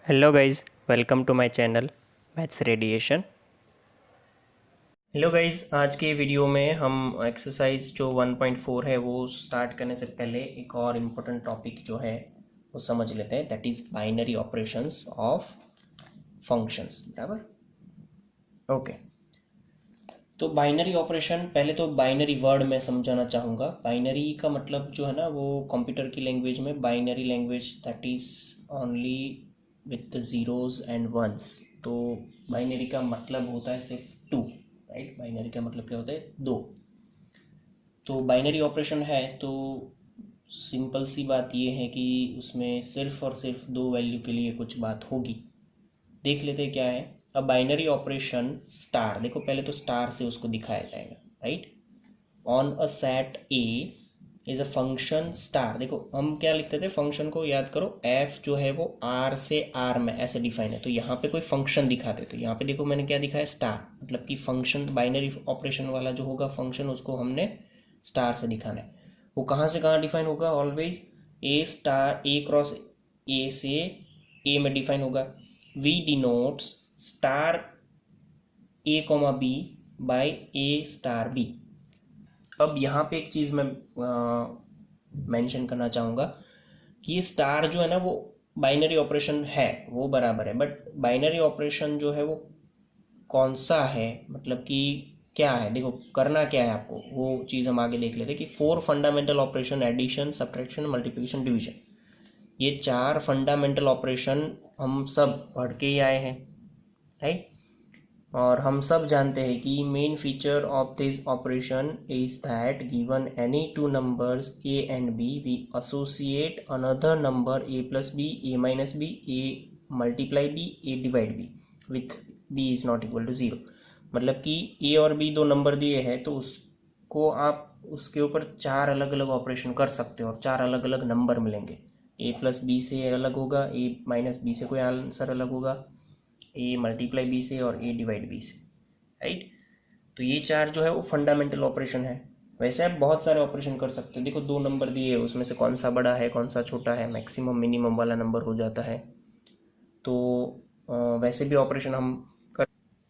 Hello guys, welcome to my channel maths radiation. Hello guys, आज के video में हम एक्सरसाइज जो 1.4 है वो स्टार्ट करने से पहले एक और इम्पोर्टेंट टॉपिक जो है वो समझ लेते हैं, that is binary operations of functions. बराबर, ओके। तो बाइनरी ऑपरेशन, पहले तो बाइनरी वर्ड मैं समझाना चाहूँगा। बाइनरी का मतलब जो है ना, वो कंप्यूटर की लैंग्वेज में binary language, that is only with zeros and ones. तो बाइनरी का मतलब होता है सिर्फ टू, राइट। बाइनरी का मतलब क्या होता है? दो। तो बाइनरी ऑपरेशन है तो सिंपल सी बात ये है कि उसमें सिर्फ और सिर्फ दो वैल्यू के लिए कुछ बात होगी। देख लेते हैं क्या है। अब बाइनरी ऑपरेशन स्टार, देखो पहले तो स्टार से उसको दिखाया जाएगा, right. On a set A is a function star. देखो हम क्या लिखते थे, फंक्शन को याद करो, एफ जो है वो आर से आर में ऐसे डिफाइन है। तो यहाँ पे कोई फंक्शन दिखाते, तो यहाँ पे देखो मैंने क्या दिखाया, स्टार। मतलब कि फंक्शन, बाइनरी ऑपरेशन वाला जो होगा फंक्शन, उसको हमने स्टार से दिखाना है। वो कहाँ से कहाँ डिफाइन होगा? Always A star, A cross A से ए में डिफाइन होगा। We denotes star A comma B by A star B. अब यहाँ पे एक चीज़ मैं मेंशन करना चाहूँगा कि ये स्टार जो है ना, वो बाइनरी ऑपरेशन है, वो बराबर है। बट बाइनरी ऑपरेशन जो है वो कौन सा है, मतलब कि क्या है, देखो करना क्या है आपको, वो चीज़ हम आगे देख लेते हैं कि four fundamental operation, addition, subtraction, multiplication, division, ये चार फंडामेंटल ऑपरेशन हम सब पढ़ के ही आए हैं, राइट। और हम सब जानते हैं कि main feature of this operation is that given any two numbers A and B, we associate another number A plus B, A minus B, A multiply B, A divide B with B is not equal to zero. मतलब कि ए और B दो number दिए हैं, तो उसको आप उसके ऊपर चार अलग अलग ऑपरेशन कर सकते हो और चार अलग अलग नंबर मिलेंगे। ए प्लस बी से अलग होगा, ए माइनस बी से कोई आंसर अलग होगा, ए मल्टीप्लाई बी से और ए डिवाइड बी से, राइट। तो ये चार जो है वो फंडामेंटल ऑपरेशन है। वैसे आप बहुत सारे ऑपरेशन कर सकते हो। देखो दो नंबर दिए, उसमें से कौन सा बड़ा है कौन सा छोटा है, मैक्सिमम मिनिमम वाला नंबर हो जाता है। तो वैसे भी ऑपरेशन हम कर।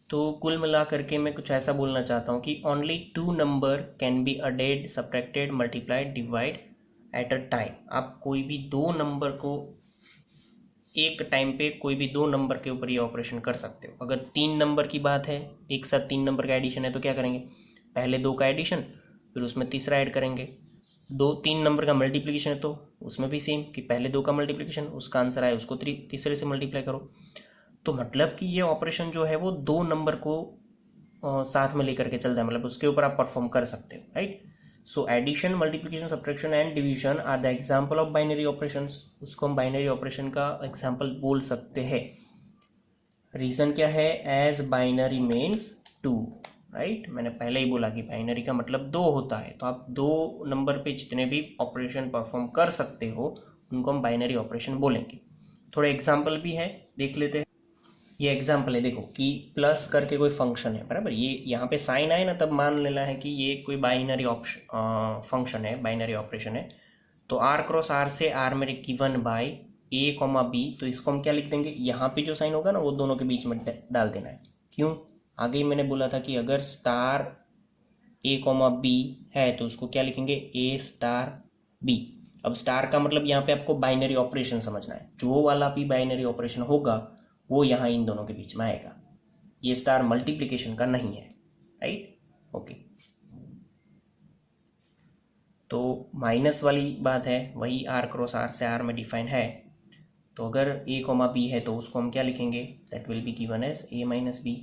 तो कुल मिला करके मैं कुछ ऐसा बोलना चाहता हूँ कि only two number can be added, subtracted, multiplied, divide at a time. आप कोई भी दो नंबर को एक टाइम पे, कोई भी दो नंबर के ऊपर ये ऑपरेशन कर सकते हो। अगर तीन नंबर की बात है, एक साथ तीन नंबर का एडिशन है, तो क्या करेंगे, पहले दो का एडिशन, फिर उसमें तीसरा ऐड करेंगे। दो तीन नंबर का मल्टीप्लिकेशन है तो उसमें भी सेम, कि पहले दो का मल्टीप्लिकेशन, उसका आंसर आए उसको तीसरे से मल्टीप्लाई करो। तो मतलब कि ये ऑपरेशन जो है वो दो नंबर को साथ में लेकर के चलता है, मतलब उसके ऊपर आप परफॉर्म कर सकते हो, right. So addition, multiplication, subtraction and division are the example of binary operations. उसको हम बाइनरी ऑपरेशन का एग्जाम्पल बोल सकते हैं। रीजन क्या है? As binary means two, right. मैंने पहले ही बोला कि बाइनरी का मतलब दो होता है, तो आप दो नंबर पे जितने भी ऑपरेशन परफॉर्म कर सकते हो उनको हम बाइनरी ऑपरेशन बोलेंगे। थोड़े एग्जाम्पल भी है, देख लेते हैं। ये एग्जाम्पल है, देखो कि प्लस करके कोई फंक्शन है, बराबर। ये यहाँ पे साइन आए ना, तब मान लेना है कि ये कोई बाइनरी ऑप्शन फंक्शन है, बाइनरी ऑपरेशन है। तो आर क्रॉस आर से आर मेरे given by A comma B, तो इसको हम क्या लिख देंगे, यहाँ पे जो साइन होगा ना वो दोनों के बीच में डाल देना है। क्यों? आगे ही मैंने बोला था कि अगर स्टार ए कॉमा बी है तो उसको क्या लिखेंगे, ए स्टार बी। अब स्टार का मतलब यहाँ पे आपको बाइनरी ऑपरेशन समझना है, जो वाला भी बाइनरी ऑपरेशन होगा वो यहाँ इन दोनों के बीच में आएगा। ये स्टार मल्टीप्लिकेशन का नहीं है, राइट, ओके। तो माइनस वाली बात है, वही आर क्रॉस आर से आर में डिफाइन है। तो अगर ए कॉमा बी है तो उसको हम क्या लिखेंगे, that will be given as A minus B.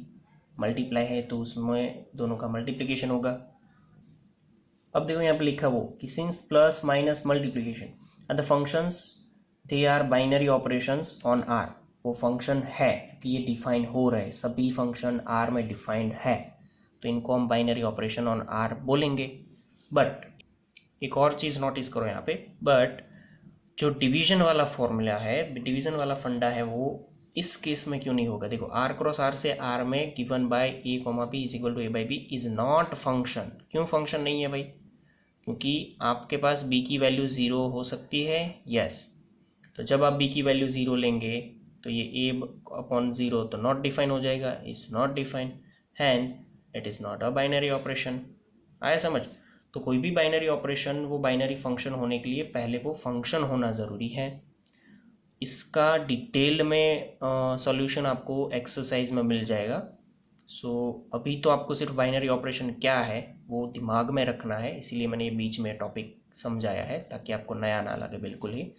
Multiply है तो उसमें दोनों का मल्टीप्लिकेशन होगा। अब देखो यहाँ पे लिखा वो कि since plus minus multiplication and the functions they are binary operations on R. वो फंक्शन है कि ये डिफाइन हो रहे, सभी फंक्शन आर में डिफाइंड है, तो इनको हम बाइनरी ऑपरेशन ऑन आर बोलेंगे। बट एक और चीज़ नोटिस करो यहाँ पे, बट जो डिवीजन वाला फॉर्मूला है, डिवीजन वाला फंडा है, वो इस केस में क्यों नहीं होगा? देखो आर क्रॉस आर से आर में given by A comma B is equal to A by B is not function. क्यों फंक्शन नहीं है भाई? क्योंकि आपके पास b की वैल्यू ज़ीरो हो सकती है, यस। तो जब आप b की वैल्यू ज़ीरो लेंगे तो ये ए अपॉन 0 तो नॉट डिफाइन हो जाएगा, is not define, hence it is not a binary operation. आया समझ? तो कोई भी बाइनरी ऑपरेशन वो बाइनरी फंक्शन होने के लिए पहले वो फंक्शन होना ज़रूरी है। इसका डिटेल में सॉल्यूशन आपको एक्सरसाइज में मिल जाएगा। अभी तो आपको सिर्फ बाइनरी ऑपरेशन क्या है वो दिमाग में रखना है, इसीलिए मैंने ये बीच में टॉपिक समझाया है ताकि आपको नया ना लगे बिल्कुल ही।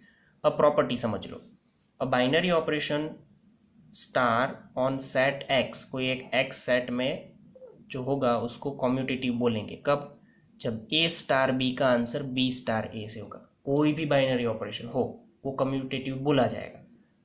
अब प्रॉपर्टी समझ लो। अब binary operation star on set x, कोई एक एक्स सेट में जो होगा उसको कम्यूटेटिव बोलेंगे। कब? जब ए स्टार बी का आंसर बी स्टार ए से होगा। कोई भी बाइनरी ऑपरेशन हो वो कम्यूटेटिव बोला जाएगा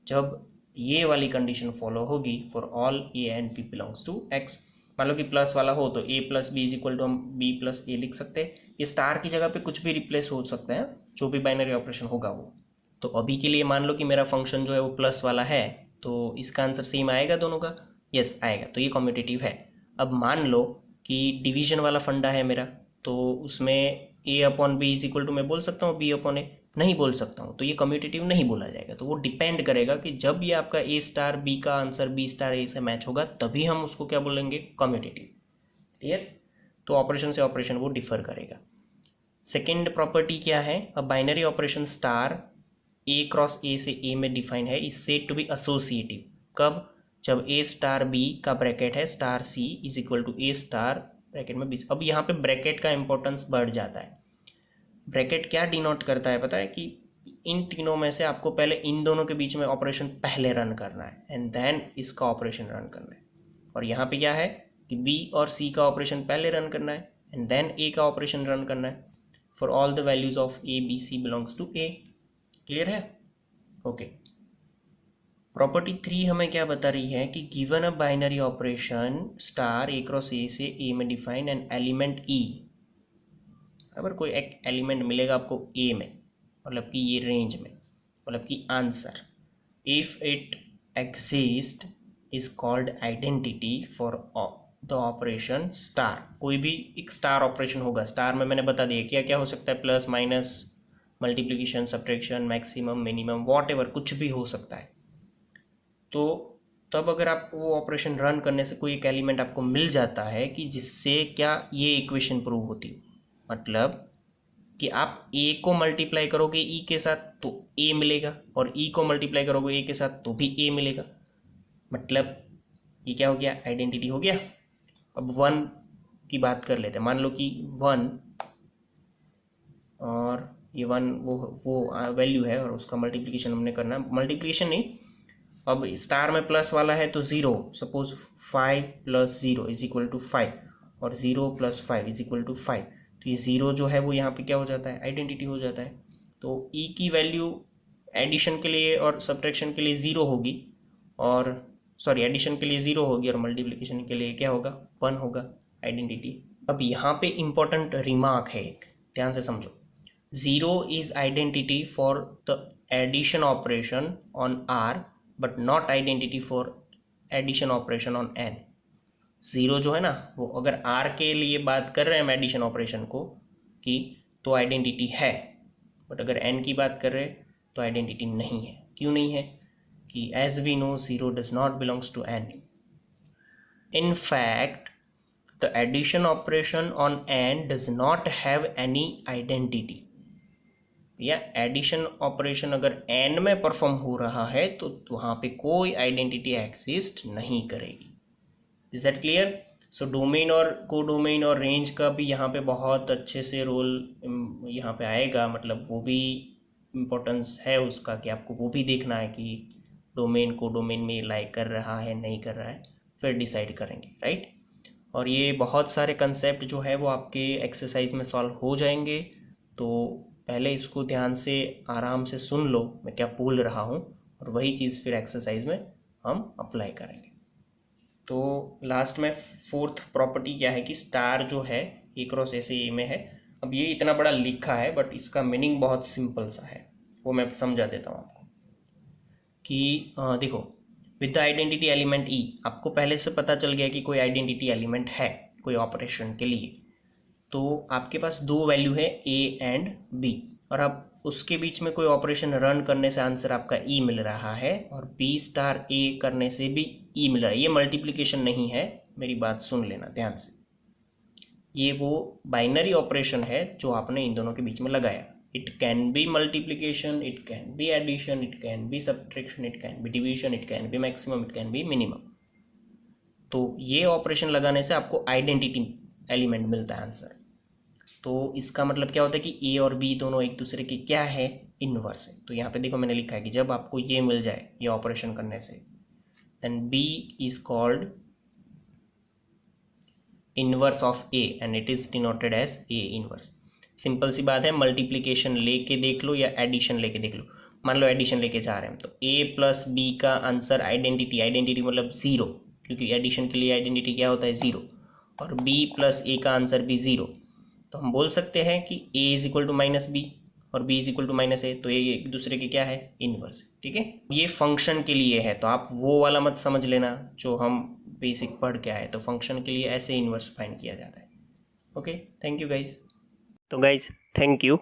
जब ये वाली कंडीशन फॉलो होगी for all A and B belongs to X. मान लो कि प्लस वाला हो तो A plus B is equal to हम बी प्लस ए लिख सकते हैं। ये स्टार की जगह पे कुछ भी रिप्लेस हो सकता है, जो भी बाइनरी ऑपरेशन होगा वो। तो अभी के लिए मान लो कि मेरा फंक्शन जो है वो प्लस वाला है, तो इसका आंसर सेम आएगा दोनों का? यस आएगा, तो ये कम्यूटेटिव है। अब मान लो कि डिवीजन वाला फंडा है मेरा, तो उसमें A upon B is equal to मैं बोल सकता हूँ बी अपॉन ए? नहीं बोल सकता हूँ, तो ये कम्यूटेटिव नहीं बोला जाएगा। तो वो डिपेंड करेगा कि जब ये आपका ए स्टार बी का आंसर बी स्टार ए से मैच होगा तभी हम उसको क्या बोलेंगे? कम्यूटेटिव। क्लियर? तो ऑपरेशन से ऑपरेशन वो डिफर करेगा। सेकेंड प्रॉपर्टी क्या है? अब binary operation star A cross A से ए में डिफाइन है, is said to be associative. कब? जब ए स्टार बी का ब्रैकेट है star C is equal to A star bracket में बी। अब यहाँ पे ब्रैकेट का इंपॉर्टेंस बढ़ जाता है। ब्रैकेट क्या डिनोट करता है पता है? कि इन तीनों में से आपको पहले इन दोनों के बीच में ऑपरेशन पहले रन करना है एंड देन इसका ऑपरेशन रन करना है। और यहाँ पे क्या है कि बी और सी का ऑपरेशन पहले रन करना है एंड देन ए का ऑपरेशन रन करना है for all the values of A B C belongs to A. Clear है? ओके। प्रॉपर्टी 3 हमें क्या बता रही है कि given a binary operation star A cross A से ए में डिफाइन एन एलिमेंट ई। अगर कोई एक एलिमेंट मिलेगा आपको ए में, मतलब कि ये रेंज में, मतलब कि answer, if it exist is called identity for the operation star. कोई भी एक स्टार ऑपरेशन होगा, स्टार में मैंने बता दिया क्या क्या हो सकता है, plus minus multiplication subtraction maximum minimum what ever, कुछ भी हो सकता है। तो तब अगर आप वो ऑपरेशन रन करने से कोई एक एलिमेंट आपको मिल जाता है कि जिससे क्या ये इक्वेशन प्रूव होती, मतलब कि आप ए को मल्टीप्लाई करोगे ई के साथ तो ए मिलेगा और ई को मल्टीप्लाई करोगे ए के साथ तो भी ए मिलेगा। मतलब ये क्या हो गया? आइडेंटिटी हो गया। अब 1 की बात कर लेते हैं। मान लो कि 1 और ये 1 वो वैल्यू है और उसका मल्टीप्लिकेशन हमने करना है। मल्टीप्लिकेशन नहीं, अब स्टार में प्लस वाला है तो 0, सपोज 5 + 0 इज इक्वल टू 5 और 0 + 5 इज इक्वल टू 5। तो ये 0 जो है वो यहाँ पे क्या हो जाता है? आइडेंटिटी हो जाता है। तो ई की वैल्यू एडिशन के लिए और सब्ट्रैक्शन के लिए 0 होगी, और सॉरी एडिशन के लिए 0 होगी और मल्टीप्लिकेशन के लिए क्या होगा? 1 होगा आइडेंटिटी। अब यहाँ पे इंपॉर्टेंट रिमार्क है एक, ध्यान से समझो। 0 is identity for the addition operation on R but not identity for addition operation on N. 0 जो है ना वो अगर आर के लिए बात कर रहे हैं हम एडिशन ऑपरेशन को की तो आइडेंटिटी है, बट अगर एन की बात कर रहे हैं तो आइडेंटिटी नहीं है। क्यों नहीं है? कि as we know 0 does not belongs to N. In fact the addition operation on N does not have any identity. या एडिशन ऑपरेशन अगर एन में परफॉर्म हो रहा है तो वहाँ पे कोई आइडेंटिटी एग्जिस्ट नहीं करेगी। Is that clear? So domain और कोडोमेन और रेंज का भी यहाँ पे बहुत अच्छे से रोल यहाँ पे आएगा, मतलब वो भी इम्पोर्टेंस है उसका कि आपको वो भी देखना है कि डोमेन कोडोमेन में लाइक कर रहा है नहीं कर रहा है, फिर डिसाइड करेंगे, राइट। और ये बहुत सारे कंसेप्ट जो है वो आपके एक्सरसाइज में सॉल्व हो जाएंगे, तो पहले इसको ध्यान से आराम से सुन लो मैं क्या बोल रहा हूँ, और वही चीज़ फिर एक्सरसाइज में हम अप्लाई करेंगे। तो लास्ट में 4th प्रॉपर्टी क्या है कि स्टार जो है ए क्रॉस ए से ए में है। अब ये इतना बड़ा लिखा है बट इसका मीनिंग बहुत सिंपल सा है, वो मैं समझा देता हूँ आपको कि देखो, विद द आइडेंटिटी एलिमेंट ई, आपको पहले से पता चल गया कि कोई आइडेंटिटी एलिमेंट है कोई ऑपरेशन के लिए, तो आपके पास 2 वैल्यू है ए एंड बी, और अब उसके बीच में कोई ऑपरेशन रन करने से आंसर आपका ई मिल रहा है और बी स्टार ए करने से भी ई मिल रहा है। ये मल्टीप्लिकेशन नहीं है, मेरी बात सुन लेना ध्यान से। ये वो बाइनरी ऑपरेशन है जो आपने इन दोनों के बीच में लगाया। It can be multiplication, it can be addition, it can be subtraction, it can be division, it can be maximum, it can be minimum. तो ये ऑपरेशन लगाने से आपको आइडेंटिटी एलिमेंट मिलता है आंसर। तो इसका मतलब क्या होता है कि ए और बी दोनों एक दूसरे के क्या है, इनवर्स है। तो यहाँ पे देखो मैंने लिखा है कि जब आपको ये मिल जाए ये ऑपरेशन करने से, then B is called inverse of A and it is denoted as A inverse. Simple सी बात है, मल्टीप्लीकेशन लेके देख लो या एडिशन लेके देख लो। मान लो एडिशन लेके जा रहे हैं तो ए प्लस बी का आंसर आइडेंटिटी मतलब जीरो, क्योंकि एडिशन के लिए आइडेंटिटी क्या होता है, जीरो, और बी प्लस ए का आंसर भी जीरो। तो हम बोल सकते हैं कि a is equal to minus B और b is equal to minus A, तो ये एक दूसरे के क्या है, इनवर्स। ठीक है, ये फंक्शन के लिए है, तो आप वो वाला मत समझ लेना जो हम बेसिक पढ़ के आए। तो फंक्शन के लिए ऐसे इनवर्स फाइंड किया जाता है। Okay, thank you guys. तो गाइज थैंक यू।